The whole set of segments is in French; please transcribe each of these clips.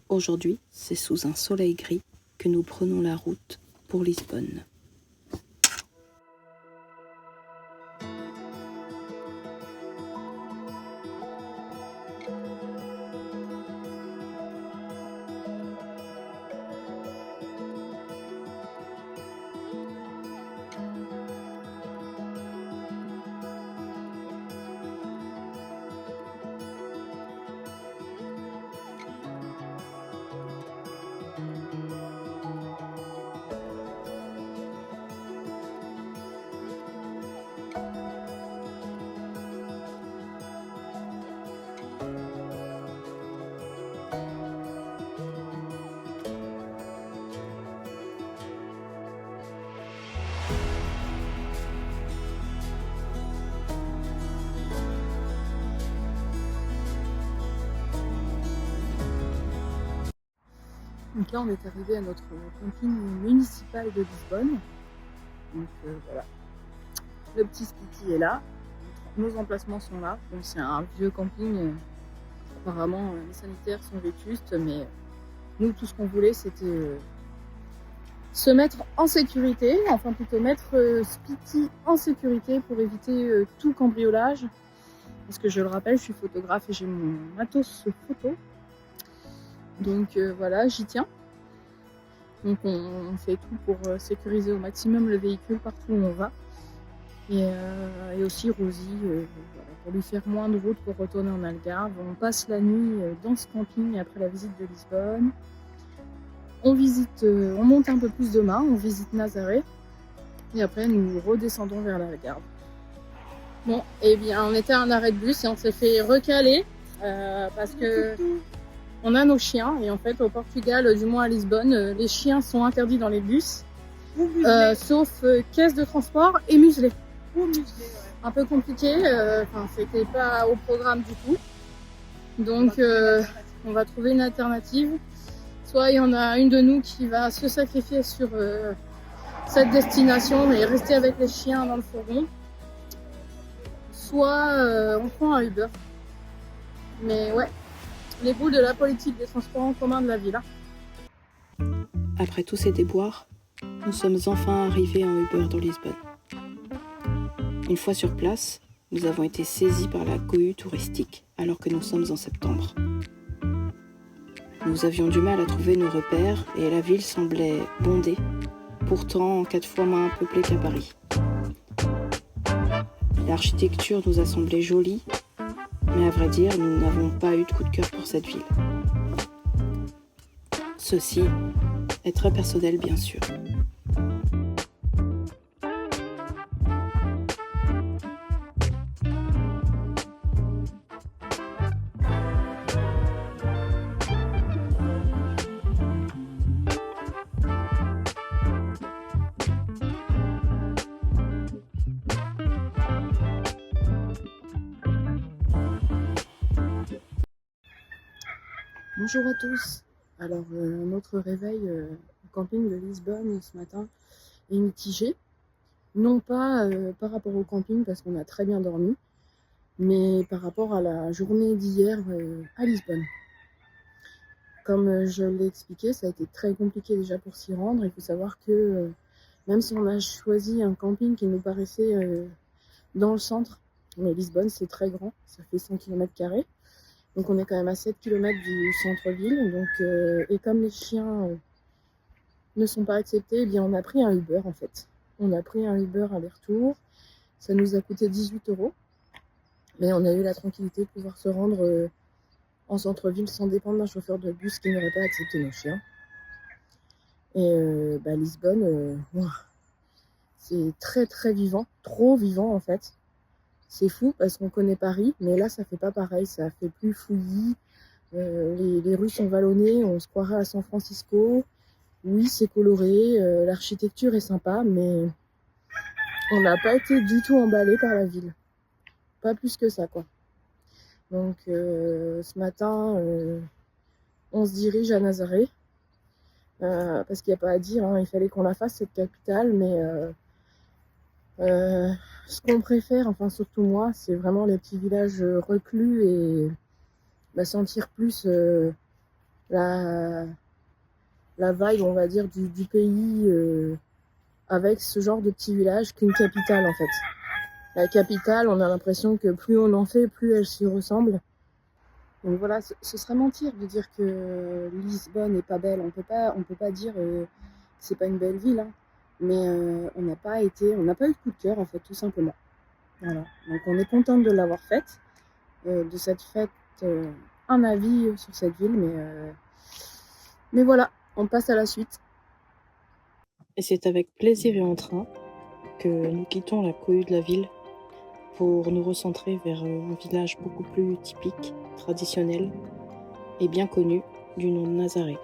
Aujourd'hui, c'est sous un soleil gris que nous prenons la route pour Lisbonne. Donc là, on est arrivé à notre camping municipal de Lisbonne. Donc voilà, le petit Spiti est là, nos emplacements sont là. Donc c'est un vieux camping, apparemment les sanitaires sont vétustes, mais nous tout ce qu'on voulait c'était se mettre en sécurité, enfin plutôt mettre Spiti en sécurité pour éviter tout cambriolage. Parce que je le rappelle, je suis photographe et j'ai mon matos photo. Donc voilà, j'y tiens. Donc on fait tout pour sécuriser au maximum le véhicule partout où on va. Et aussi Rosie, voilà, pour lui faire moins de route pour retourner en Algarve. On passe la nuit dans ce camping après la visite de Lisbonne. On monte un peu plus demain, on visite Nazaré. Et après nous redescendons vers l'Algarve. Bon, et bien on était à un arrêt de bus et on s'est fait recaler parce que on a nos chiens et en fait au Portugal, du moins à Lisbonne, les chiens sont interdits dans les bus, sauf caisse de transport et muselés. Un peu compliqué, c'était pas au programme du tout. Donc on va trouver une alternative. Soit il y en a une de nous qui va se sacrifier sur cette destination et rester avec les chiens dans le fourgon. Soit on prend un Uber. Mais ouais, les bouts de la politique des transports en commun de la ville. Après tous ces déboires, nous sommes enfin arrivés en Uber dans Lisbonne. Une fois sur place, nous avons été saisis par la cohue touristique alors que nous sommes en septembre. Nous avions du mal à trouver nos repères et la ville semblait bondée, pourtant 4 fois moins peuplée qu'à Paris. L'architecture nous a semblé jolie, mais à vrai dire, nous n'avons pas eu de coup de cœur pour cette ville. Ceci est très personnel, bien sûr. Bonjour à tous. Alors notre réveil au camping de Lisbonne ce matin est mitigé. Non pas par rapport au camping parce qu'on a très bien dormi, mais par rapport à la journée d'hier à Lisbonne. Comme je l'ai expliqué, ça a été très compliqué déjà pour s'y rendre. Il faut savoir que même si on a choisi un camping qui nous paraissait dans le centre, mais Lisbonne c'est très grand, ça fait 100 km². Donc on est quand même à 7 km du centre-ville. Donc, et comme les chiens ne sont pas acceptés, eh bien on a pris un Uber en fait. On a pris un Uber aller-retour. Ça nous a coûté 18 €. Mais on a eu la tranquillité de pouvoir se rendre en centre-ville sans dépendre d'un chauffeur de bus qui n'aurait pas accepté nos chiens. Et Lisbonne, c'est très très vivant, trop vivant en fait. C'est fou parce qu'on connaît Paris, mais là ça fait pas pareil, ça fait plus fouillis. Les rues sont vallonnées, on se croirait à San Francisco. Oui, c'est coloré, l'architecture est sympa, mais on n'a pas été du tout emballé par la ville. Pas plus que ça, quoi. Donc ce matin, on se dirige à Nazaré. Parce qu'il n'y a pas à dire, hein, il fallait qu'on la fasse cette capitale, mais ce qu'on préfère, enfin surtout moi, c'est vraiment les petits villages reclus et sentir plus la vibe, on va dire, du pays avec ce genre de petit village qu'une capitale en fait. La capitale, on a l'impression que plus on en fait, plus elle s'y ressemble. Donc voilà, ce serait mentir de dire que Lisbonne n'est pas belle. On peut pas dire que c'est pas une belle ville, hein. Mais on n'a pas eu de coup de cœur en fait, tout simplement. Voilà. Donc on est contente de l'avoir faite, de cette fête, un avis sur cette ville, mais voilà, on passe à la suite. Et c'est avec plaisir et entrain que nous quittons la cohue de la ville pour nous recentrer vers un village beaucoup plus typique, traditionnel et bien connu du nom de Nazaré.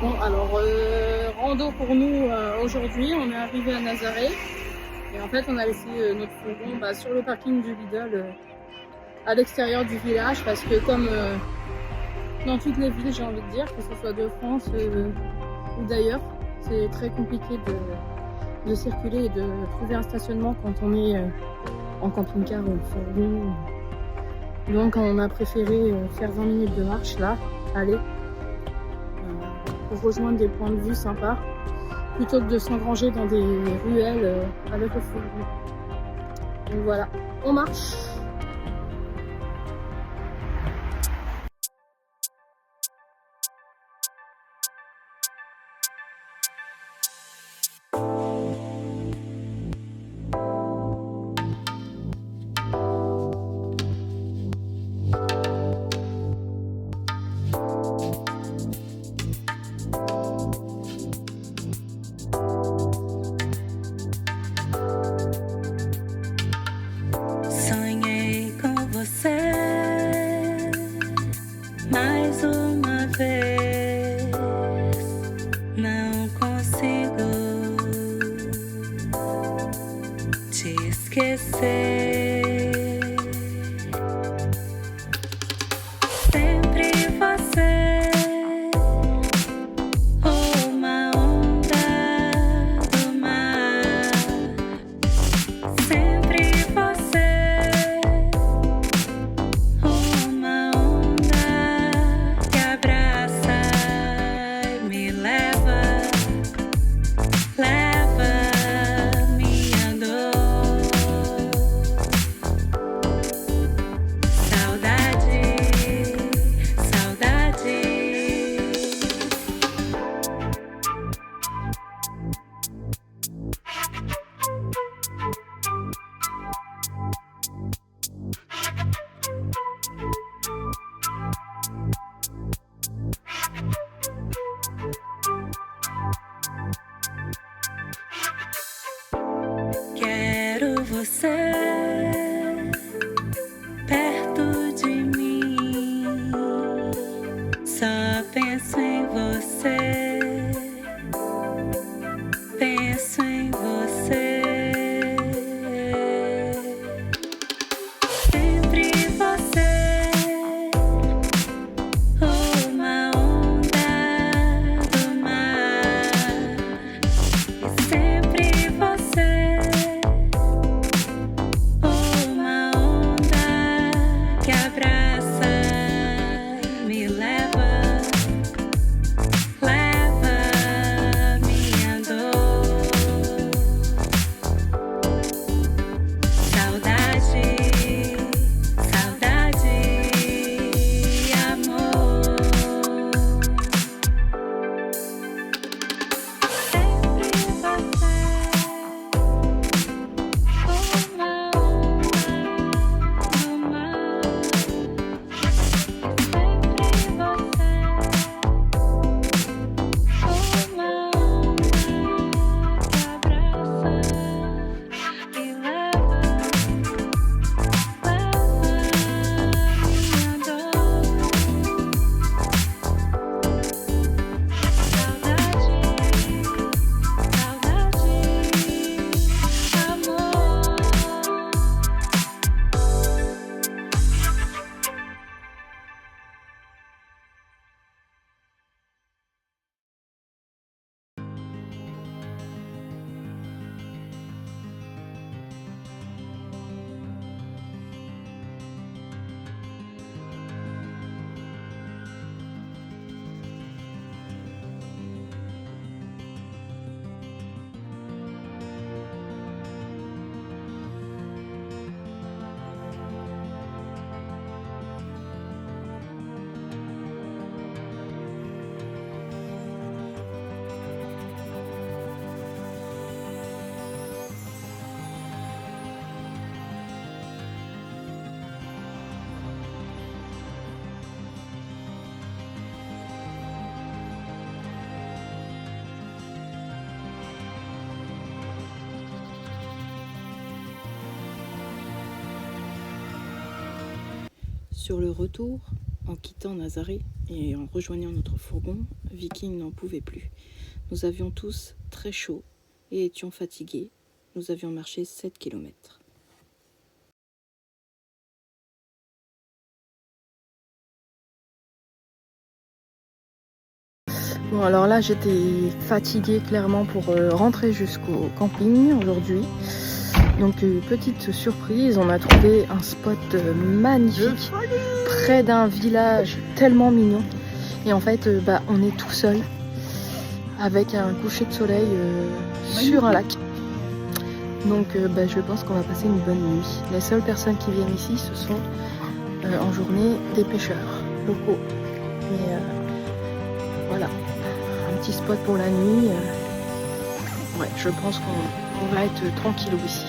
Bon, alors, rando pour nous aujourd'hui, on est arrivé à Nazaré et en fait on a laissé notre fourgon sur le parking du Lidl à l'extérieur du village parce que comme dans toutes les villes, j'ai envie de dire, que ce soit de France ou d'ailleurs, c'est très compliqué de circuler et de trouver un stationnement quand on est en camping-car ou en fourgon. Donc on a préféré faire 20 minutes de marche là, aller pour rejoindre des points de vue sympas plutôt que de s'engranger dans des ruelles avec le fourgon. Donc voilà, on marche. Sonhei com você mais uma vez, não consigo te esquecer. Sempre você, uma onda do mar. Sempre você, uma onda que abraça e me leva minha dor. Saudade, saudade. Quero você perto de mim. Só penso em você. Penso em você. Sempre você, uma onda do mar. E sempre você, uma onda que abraça e me leva Sur le retour, en quittant Nazaré et en rejoignant notre fourgon, Vicky n'en pouvait plus. Nous avions tous très chaud et étions fatigués. Nous avions marché 7 kilomètres. Bon, alors là, j'étais fatiguée clairement pour rentrer jusqu'au camping aujourd'hui. Donc, petite surprise, on a trouvé un spot magnifique près d'un village tellement mignon. Et en fait, on est tout seul avec un coucher de soleil sur un lac. Donc, je pense qu'on va passer une bonne nuit. Les seules personnes qui viennent ici, ce sont en journée des pêcheurs locaux. Mais voilà. Un petit spot pour la nuit. Ouais, je pense qu'on va être tranquille ici.